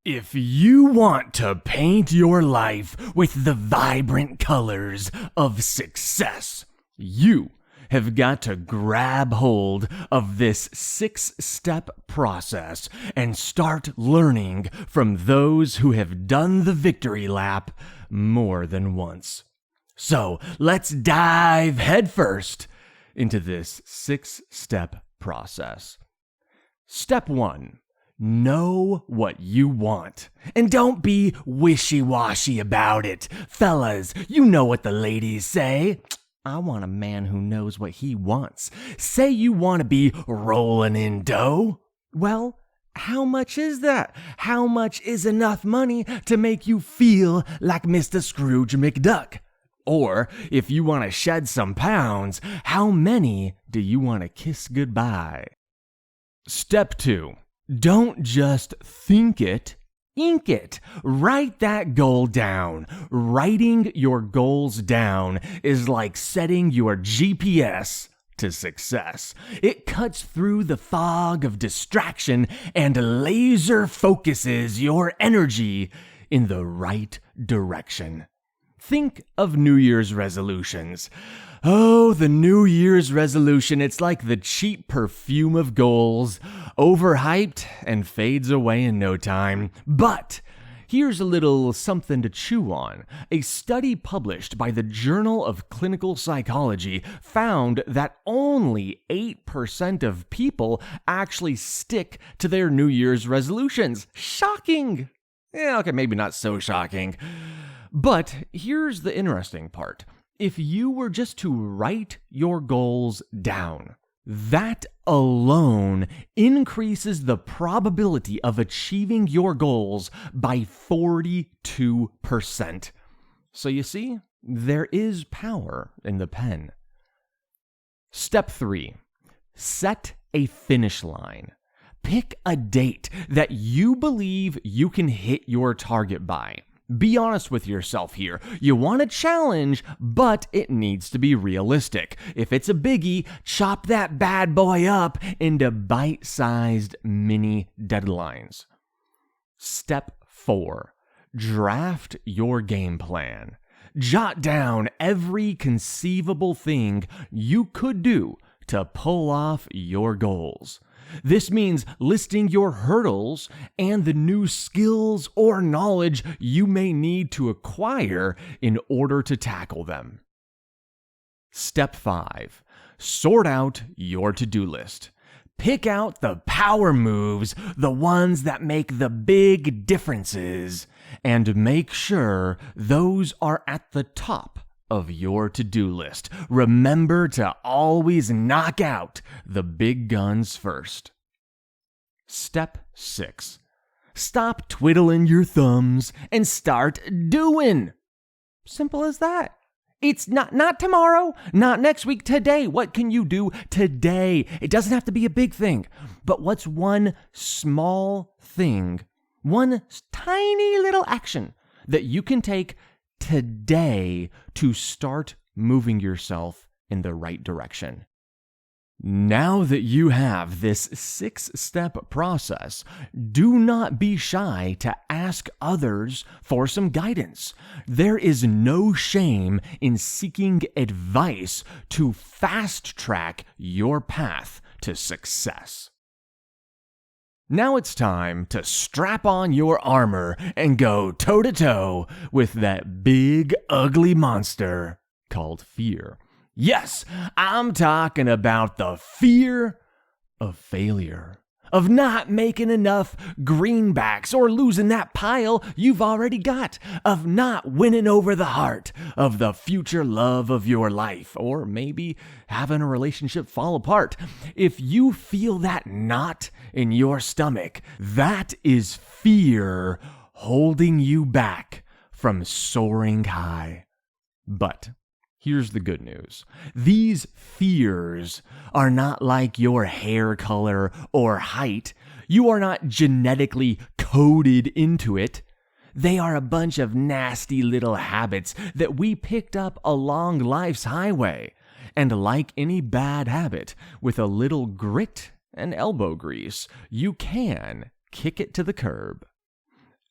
If you want to paint your life with the vibrant colors of success, you have got to grab hold of this 6-step process and start learning from those who have done the victory lap more than once. So let's dive headfirst into this 6-step process. Step 1. Know what you want. And don't be wishy-washy about it. Fellas, you know what the ladies say. I want a man who knows what he wants. Say you want to be rolling in dough. Well, how much is that? How much is enough money to make you feel like Mr. Scrooge McDuck? Or, if you want to shed some pounds, how many do you want to kiss goodbye? Step 2. Don't just think it, ink it. Write that goal down. Writing your goals down is like setting your GPS to success. It cuts through the fog of distraction and laser focuses your energy in the right direction. Think of New Year's resolutions. Oh, the New Year's resolution, it's like the cheap perfume of goals, overhyped and fades away in no time. But here's a little something to chew on. A study published by the Journal of Clinical Psychology found that only 8% of people actually stick to their New Year's resolutions. Shocking! Yeah, okay, maybe not so shocking. But here's the interesting part. If you were just to write your goals down, that alone increases the probability of achieving your goals by 42%. So you see, there is power in the pen. Step 3. Set a finish line. Pick a date that you believe you can hit your target by. Be honest with yourself here. You want a challenge, but it needs to be realistic. If it's a biggie, chop that bad boy up into bite-sized mini deadlines. Step 4. Draft your game plan. Jot down every conceivable thing you could do to pull off your goals. This means listing your hurdles and the new skills or knowledge you may need to acquire in order to tackle them. Step 5. Sort out your to-do list. Pick out the power moves, the ones that make the big differences, and make sure those are at the top of your to-do list. Remember to always knock out the big guns first. Step 6. Stop twiddling your thumbs and start doing. Simple as that. It's not tomorrow, not next week, today. What can you do today? It doesn't have to be a big thing, but what's one small thing, one tiny little action that you can take today to start moving yourself in the right direction? Now that you have this 6-step process, do not be shy to ask others for some guidance. There is no shame in seeking advice to fast-track your path to success. Now it's time to strap on your armor and go toe-to-toe with that big, ugly monster called fear. Yes, I'm talking about the fear of failure, of not making enough greenbacks or losing that pile you've already got, of not winning over the heart of the future love of your life, or maybe having a relationship fall apart. If you feel that knot in your stomach, that is fear holding you back from soaring high. But here's the good news. These fears are not like your hair color or height. You are not genetically coded into it. They are a bunch of nasty little habits that we picked up along life's highway. And like any bad habit, with a little grit and elbow grease, you can kick it to the curb.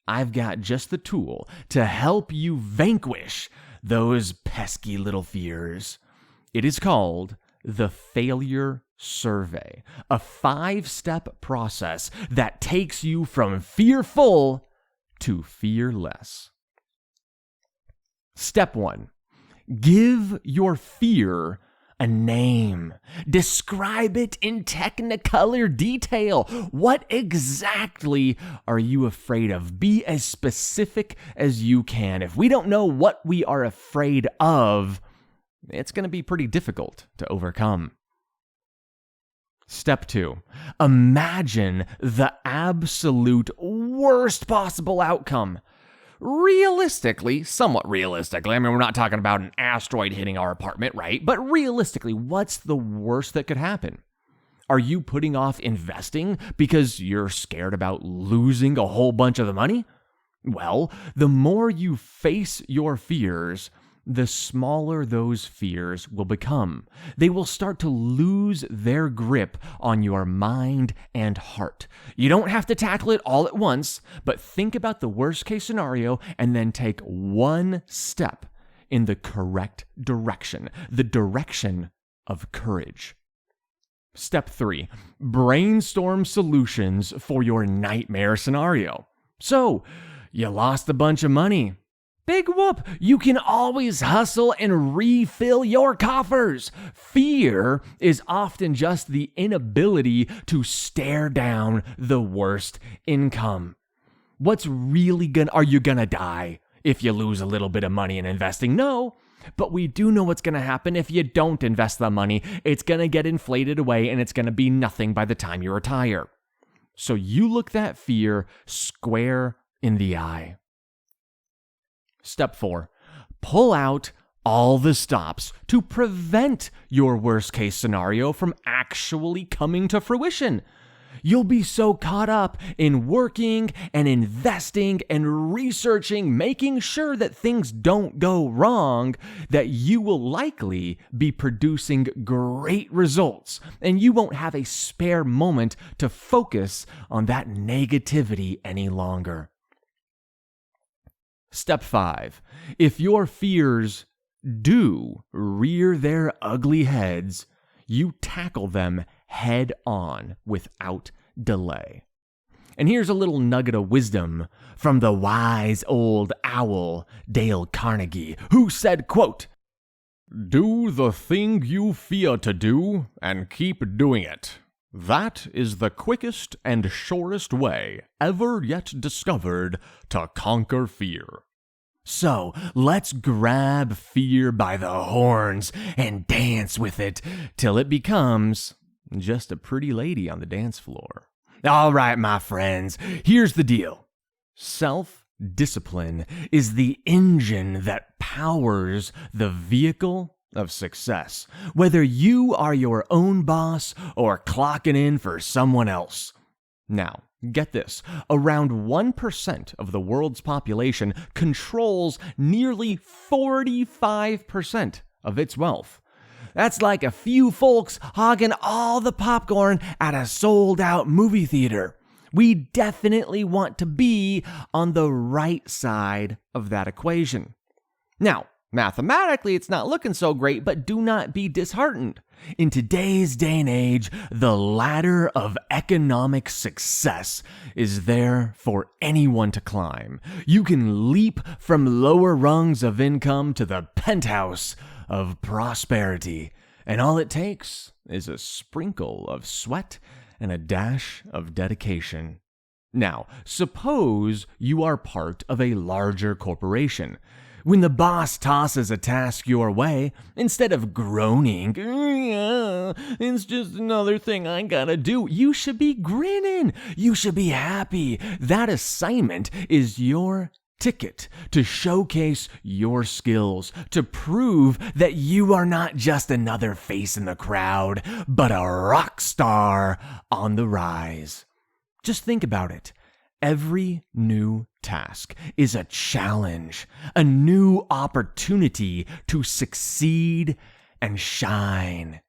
I've got just the tool to help you vanquish those pesky little fears. It is called the Failure Survey, a 5-step process that takes you from fearful to fearless. Step 1, give your fear a name. Describe it in technicolor detail. What exactly are you afraid of? Be as specific as you can. If we don't know what we are afraid of, it's going to be pretty difficult to overcome. Step 2, imagine the absolute worst possible outcome. Somewhat realistically, I mean, we're not talking about an asteroid hitting our apartment, right? But realistically, what's the worst that could happen? Are you putting off investing because you're scared about losing a whole bunch of the money? Well, the more you face your fears, the smaller those fears will become. They will start to lose their grip on your mind and heart. You don't have to tackle it all at once, but think about the worst case scenario and then take one step in the correct direction, the direction of courage. Step 3, brainstorm solutions for your nightmare scenario. So, you lost a bunch of money. Big whoop! You can always hustle and refill your coffers. Fear is often just the inability to stare down the worst income. Are you gonna die if you lose a little bit of money in investing? No. But we do know what's going to happen if you don't invest the money. It's going to get inflated away and it's going to be nothing by the time you retire. So you look that fear square in the eye. Step 4, pull out all the stops to prevent your worst case scenario from actually coming to fruition. You'll be so caught up in working and investing and researching, making sure that things don't go wrong, that you will likely be producing great results, and you won't have a spare moment to focus on that negativity any longer. Step 5, if your fears do rear their ugly heads, you tackle them head on without delay. And here's a little nugget of wisdom from the wise old owl, Dale Carnegie, who said, quote, "Do the thing you fear to do and keep doing it. That is the quickest and surest way ever yet discovered to conquer fear." So let's grab fear by the horns and dance with it till it becomes just a pretty lady on the dance floor. All right, my friends, here's the deal. Self-discipline is the engine that powers the vehicle of success, whether you are your own boss or clocking in for someone else. Now, get this, around 1% of the world's population controls nearly 45% of its wealth. That's like a few folks hogging all the popcorn at a sold-out movie theater. We definitely want to be on the right side of that equation. Now, mathematically, it's not looking so great, but do not be disheartened. In today's day and age, the ladder of economic success is there for anyone to climb. You can leap from lower rungs of income to the penthouse of prosperity, and all it takes is a sprinkle of sweat and a dash of dedication. Now, suppose you are part of a larger corporation. When the boss tosses a task your way, instead of groaning, it's just another thing I gotta do, you should be grinning. You should be happy. That assignment is your ticket to showcase your skills, to prove that you are not just another face in the crowd, but a rock star on the rise. Just think about it. Every new task is a challenge, a new opportunity to succeed and shine.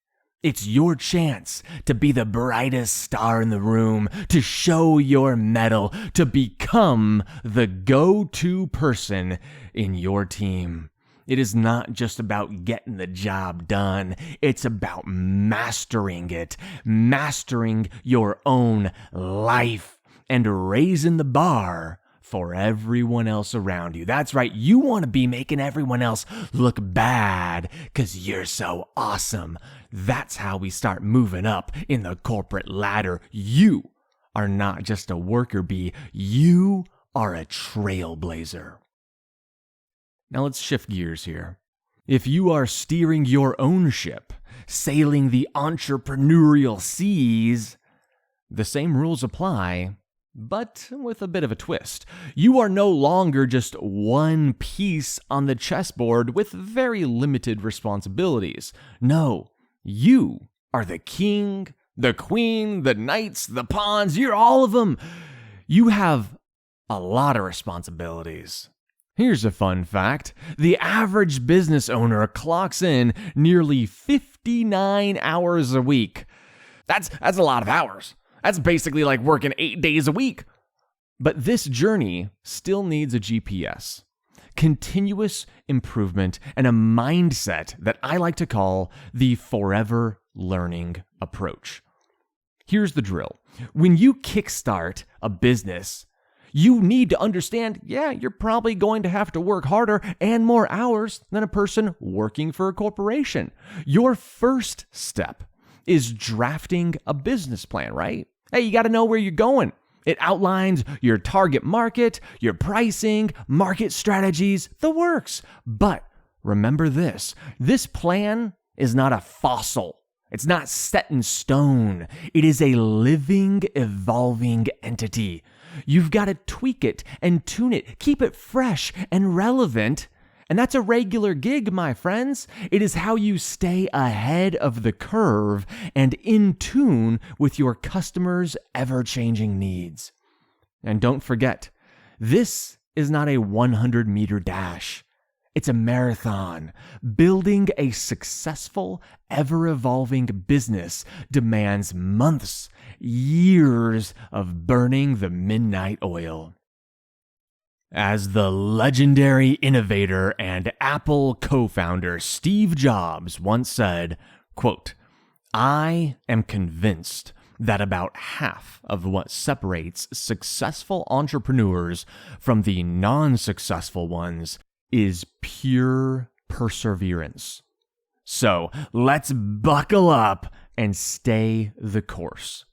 It's your chance to be the brightest star in the room, to show your mettle, to become the go-to person in your team. It is not just about getting the job done. It's about mastering it, mastering your own life, and raising the bar for everyone else around you. That's right. You want to be making everyone else look bad because you're so awesome. That's how we start moving up in the corporate ladder. You are not just a worker bee. You are a trailblazer. Now let's shift gears here. If you are steering your own ship, sailing the entrepreneurial seas, the same rules apply, but with a bit of a twist. You are no longer just one piece on the chessboard with very limited responsibilities. No, you are the king, the queen, the knights, the pawns. You're all of them. You have a lot of responsibilities. Here's a fun fact. The average business owner clocks in nearly 59 hours a week. That's a lot of hours. That's basically like working 8 days a week. But this journey still needs a GPS, continuous improvement, and a mindset that I like to call the forever learning approach. Here's the drill. When you kickstart a business, you need to understand, you're probably going to have to work harder and more hours than a person working for a corporation. Your first step is drafting a business plan, right? Hey, you got to know where you're going. It outlines your target market, your pricing, market strategies, the works. But remember this plan is not a fossil. It's not set in stone. It is a living, evolving entity. You've got to tweak it and tune it, keep it fresh and relevant. And that's a regular gig, my friends. It is how you stay ahead of the curve and in tune with your customers' ever-changing needs. And don't forget, this is not a 100-meter dash. It's a marathon. Building a successful, ever-evolving business demands months, years of burning the midnight oil. As the legendary innovator and Apple co-founder Steve Jobs once said, quote, "I am convinced that about half of what separates successful entrepreneurs from the non-successful ones is pure perseverance. So let's buckle up and stay the course."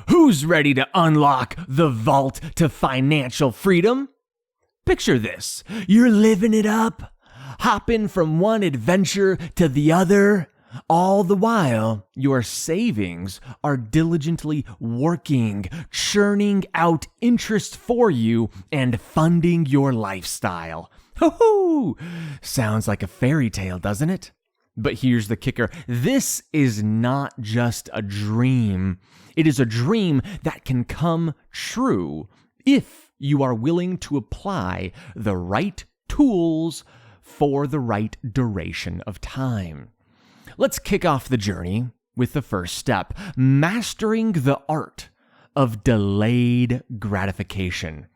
Who's ready to unlock the vault to financial freedom? Picture this. You're living it up, hopping from one adventure to the other. All the while, your savings are diligently working, churning out interest for you and funding your lifestyle. Hoo-hoo! Sounds like a fairy tale, doesn't it? But here's the kicker. This is not just a dream. It is a dream that can come true if you are willing to apply the right tools for the right duration of time. Let's kick off the journey with the first step, mastering the art of delayed gratification.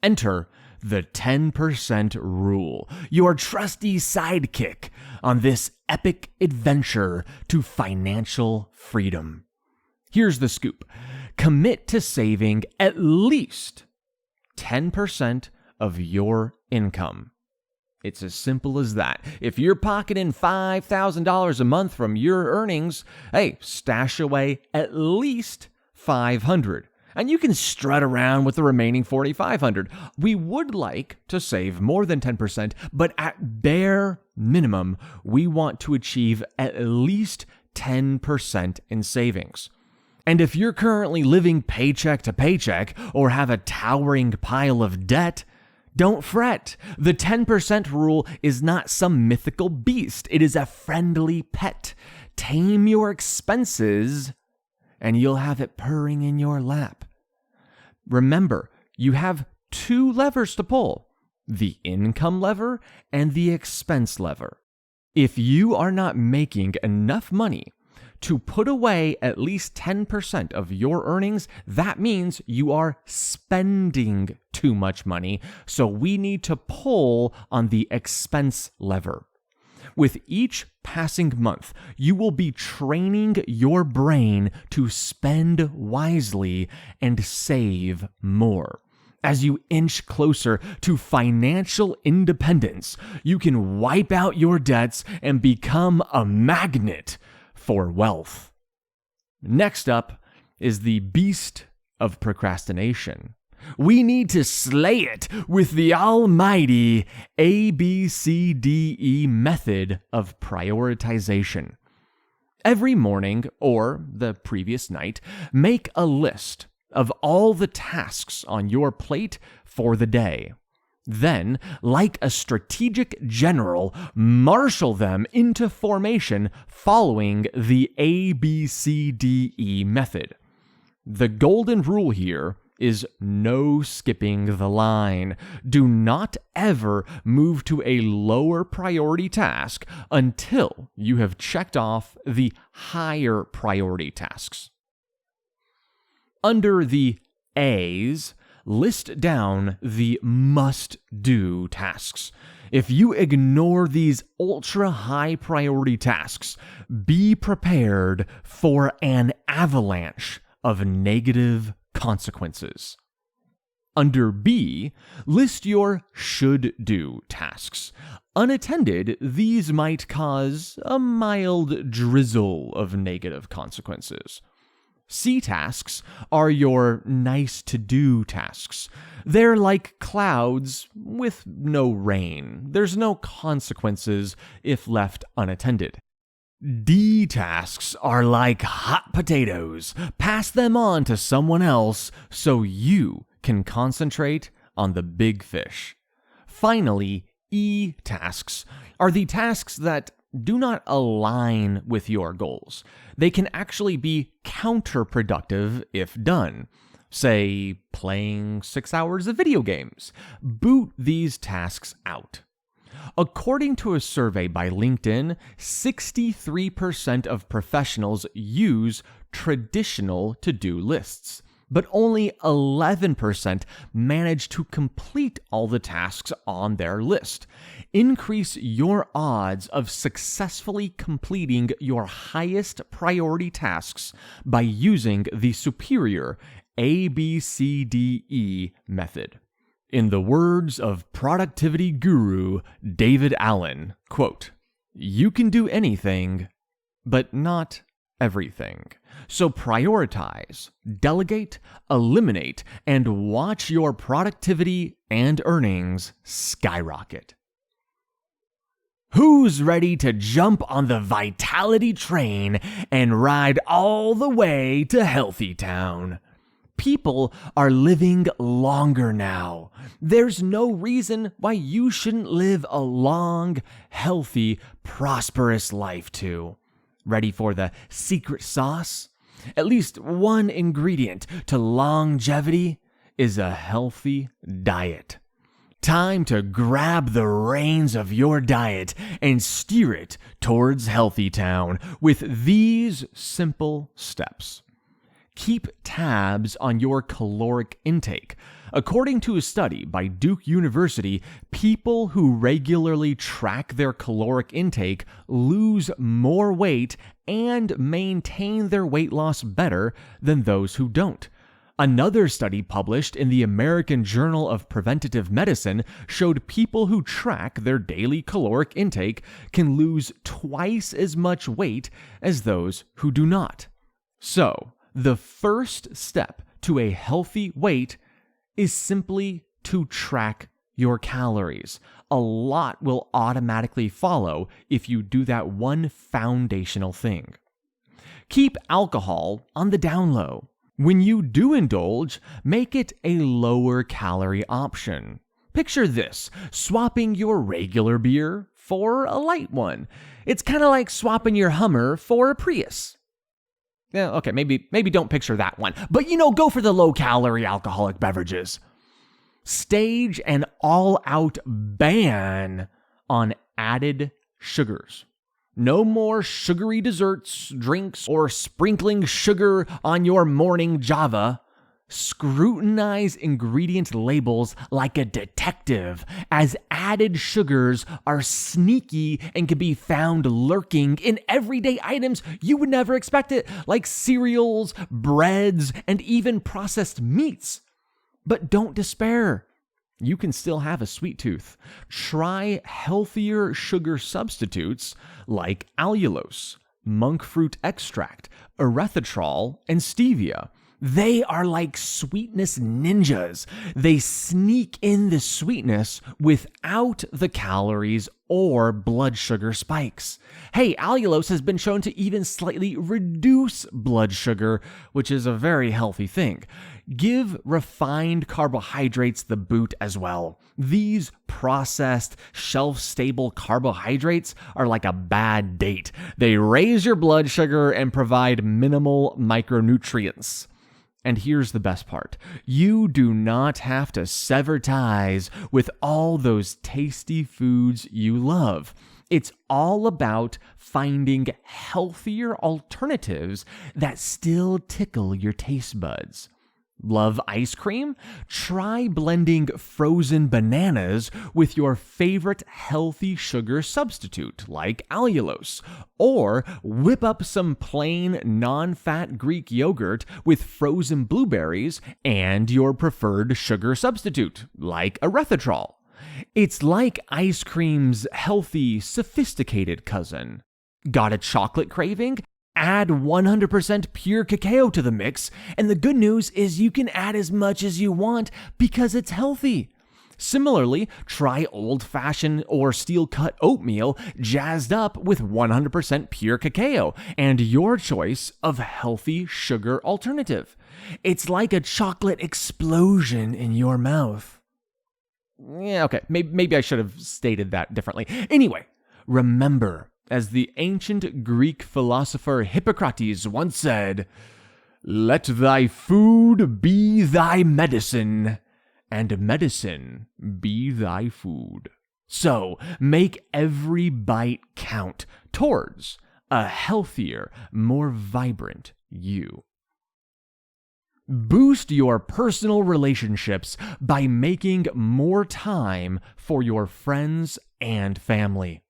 Enter the 10% rule, your trusty sidekick on this epic adventure to financial freedom. Here's the scoop. Commit to saving at least 10% of your income. It's as simple as that. If you're pocketing $5,000 a month from your earnings, hey, stash away at least $500. And you can strut around with the remaining $4,500. We would like to save more than 10%, but at bare minimum, we want to achieve at least 10% in savings. And if you're currently living paycheck to paycheck or have a towering pile of debt, don't fret. The 10% rule is not some mythical beast. It is a friendly pet. Tame your expenses, and you'll have it purring in your lap. Remember, you have two levers to pull, the income lever and the expense lever. If you are not making enough money to put away at least 10% of your earnings, that means you are spending too much money. So we need to pull on the expense lever. With each passing month, you will be training your brain to spend wisely and save more. As you inch closer to financial independence, you can wipe out your debts and become a magnet for wealth. Next up is the beast of procrastination. We need to slay it with the almighty ABCDE method of prioritization. Every morning or the previous night, make a list of all the tasks on your plate for the day. Then, like a strategic general, marshal them into formation following the ABCDE method. The golden rule here is no skipping the line. Do not ever move to a lower priority task until you have checked off the higher priority tasks. Under the A's, list down the must-do tasks. If you ignore these ultra-high priority tasks, be prepared for an avalanche of negative consequences. Under B, list your should-do tasks. Unattended, these might cause a mild drizzle of negative consequences. C tasks are your nice-to-do tasks. They're like clouds with no rain. There's no consequences if left unattended. D tasks are like hot potatoes. Pass them on to someone else so you can concentrate on the big fish. Finally, E tasks are the tasks that do not align with your goals. They can actually be counterproductive if done. Say, playing 6 hours of video games. Boot these tasks out. According to a survey by LinkedIn, 63% of professionals use traditional to-do lists, but only 11% manage to complete all the tasks on their list. Increase your odds of successfully completing your highest priority tasks by using the superior ABCDE method. In the words of productivity guru David Allen, quote, "You can do anything, but not everything. So prioritize, delegate, eliminate, and watch your productivity and earnings skyrocket." Who's ready to jump on the vitality train and ride all the way to Healthy Town? People are living longer now. There's no reason why you shouldn't live a long, healthy, prosperous life too. Ready for the secret sauce? At least one ingredient to longevity is a healthy diet. Time to grab the reins of your diet and steer it towards Healthy Town with these simple steps. Keep tabs on your caloric intake. According to a study by Duke University, people who regularly track their caloric intake lose more weight and maintain their weight loss better than those who don't. Another study published in the American Journal of Preventative Medicine showed people who track their daily caloric intake can lose twice as much weight as those who do not. So, the first step to a healthy weight is simply to track your calories. A lot will automatically follow if you do that one foundational thing. Keep alcohol on the down low. When you do indulge, make it a lower calorie option. Picture this, swapping your regular beer for a light one. It's kind of like swapping your Hummer for a Prius. Yeah, okay, maybe don't picture that one. But go for the low-calorie alcoholic beverages. Stage an all-out ban on added sugars. No more sugary desserts, drinks, or sprinkling sugar on your morning Java. Scrutinize ingredient labels like a detective, as added sugars are sneaky and can be found lurking in everyday items you would never expect it, like cereals, breads, and even processed meats. But don't despair. You can still have a sweet tooth. Try healthier sugar substitutes like allulose, monk fruit extract, erythritol, and stevia. They are like sweetness ninjas. They sneak in the sweetness without the calories or blood sugar spikes. Hey, allulose has been shown to even slightly reduce blood sugar, which is a very healthy thing. Give refined carbohydrates the boot as well. These processed, shelf-stable carbohydrates are like a bad date. They raise your blood sugar and provide minimal micronutrients. And here's the best part. You do not have to sever ties with all those tasty foods you love. It's all about finding healthier alternatives that still tickle your taste buds. Love ice cream? Try blending frozen bananas with your favorite healthy sugar substitute, like allulose. Or whip up some plain, non-fat Greek yogurt with frozen blueberries and your preferred sugar substitute, like erythritol. It's like ice cream's healthy, sophisticated cousin. Got a chocolate craving? Add 100% pure cacao to the mix, and the good news is you can add as much as you want because it's healthy. Similarly, try old-fashioned or steel-cut oatmeal jazzed up with 100% pure cacao and your choice of healthy sugar alternative. It's like a chocolate explosion in your mouth. Yeah, okay, maybe I should have stated that differently. Anyway, remember, as the ancient Greek philosopher Hippocrates once said, "Let thy food be thy medicine, and medicine be thy food." So, make every bite count towards a healthier, more vibrant you. Boost your personal relationships by making more time for your friends and family.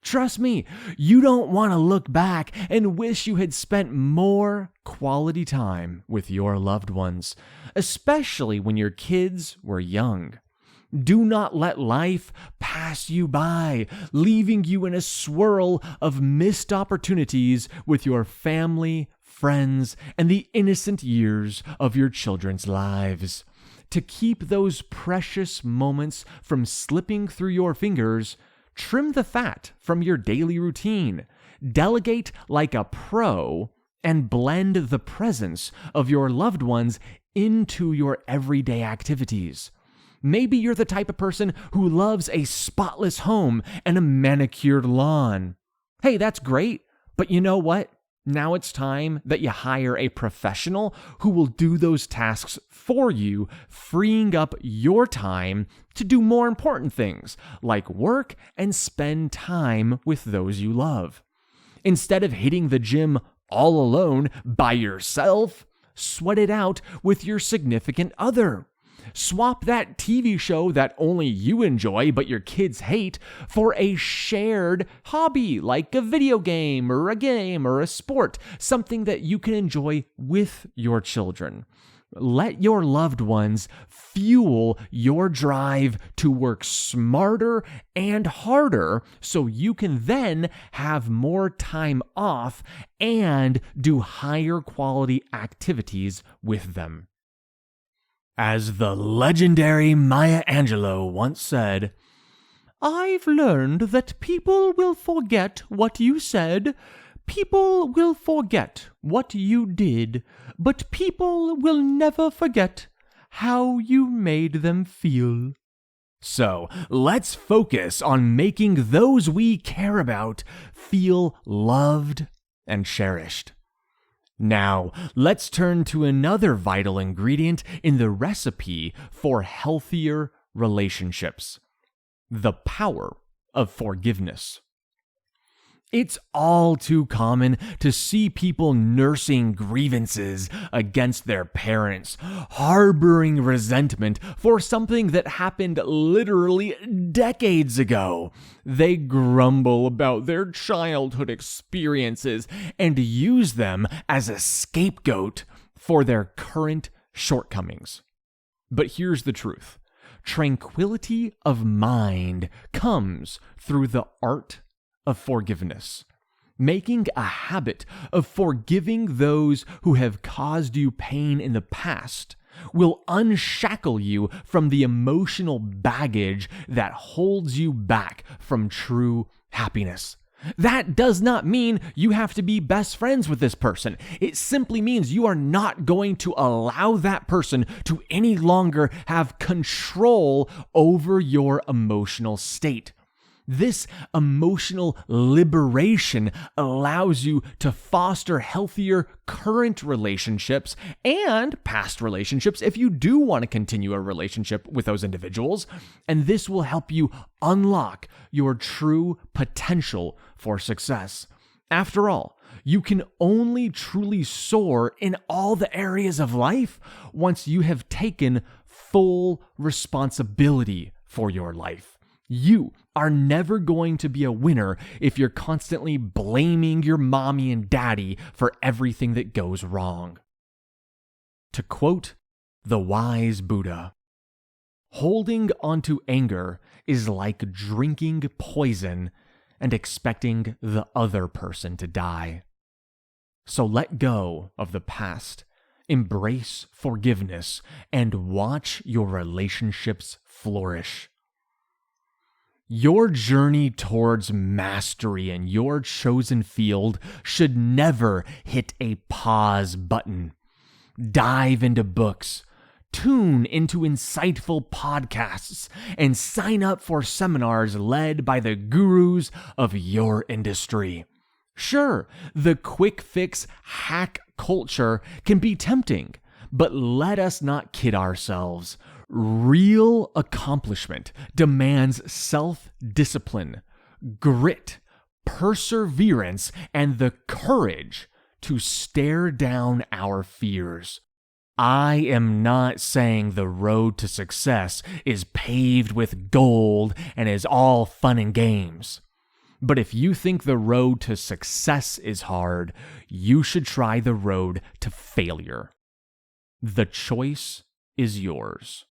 Trust me, you don't want to look back and wish you had spent more quality time with your loved ones, especially when your kids were young. Do not let life pass you by, leaving you in a swirl of missed opportunities with your family, friends, and the innocent years of your children's lives. To keep those precious moments from slipping through your fingers, trim the fat from your daily routine, delegate like a pro, and blend the presence of your loved ones into your everyday activities. Maybe you're the type of person who loves a spotless home and a manicured lawn. Hey, that's great, but you know what? Now it's time that you hire a professional who will do those tasks for you, freeing up your time to do more important things like work and spend time with those you love. Instead of hitting the gym all alone by yourself, sweat it out with your significant other. Swap that TV show that only you enjoy but your kids hate for a shared hobby like a video game or a sport, something that you can enjoy with your children. Let your loved ones fuel your drive to work smarter and harder so you can then have more time off and do higher quality activities with them. As the legendary Maya Angelou once said, "I've learned that people will forget what you said, people will forget what you did, but people will never forget how you made them feel." So, let's focus on making those we care about feel loved and cherished. Now, let's turn to another vital ingredient in the recipe for healthier relationships: the power of forgiveness. It's all too common to see people nursing grievances against their parents, harboring resentment for something that happened literally decades ago. They grumble about their childhood experiences and use them as a scapegoat for their current shortcomings. But here's the truth. Tranquility of mind comes through the art of forgiveness. Making a habit of forgiving those who have caused you pain in the past will unshackle you from the emotional baggage that holds you back from true happiness. That does not mean you have to be best friends with this person. It simply means you are not going to allow that person to any longer have control over your emotional state. This emotional liberation allows you to foster healthier current relationships and past relationships if you do want to continue a relationship with those individuals. And this will help you unlock your true potential for success. After all, you can only truly soar in all the areas of life once you have taken full responsibility for your life. You are never going to be a winner if you're constantly blaming your mommy and daddy for everything that goes wrong. To quote the wise Buddha, holding onto anger is like drinking poison and expecting the other person to die. So let go of the past, embrace forgiveness, and watch your relationships flourish. Your journey towards mastery in your chosen field should never hit a pause button. Dive into books, tune into insightful podcasts, and sign up for seminars led by the gurus of your industry. Sure, the quick fix hack culture can be tempting, but let us not kid ourselves. Real accomplishment demands self-discipline, grit, perseverance, and the courage to stare down our fears. I am not saying the road to success is paved with gold and is all fun and games. But if you think the road to success is hard, you should try the road to failure. The choice is yours.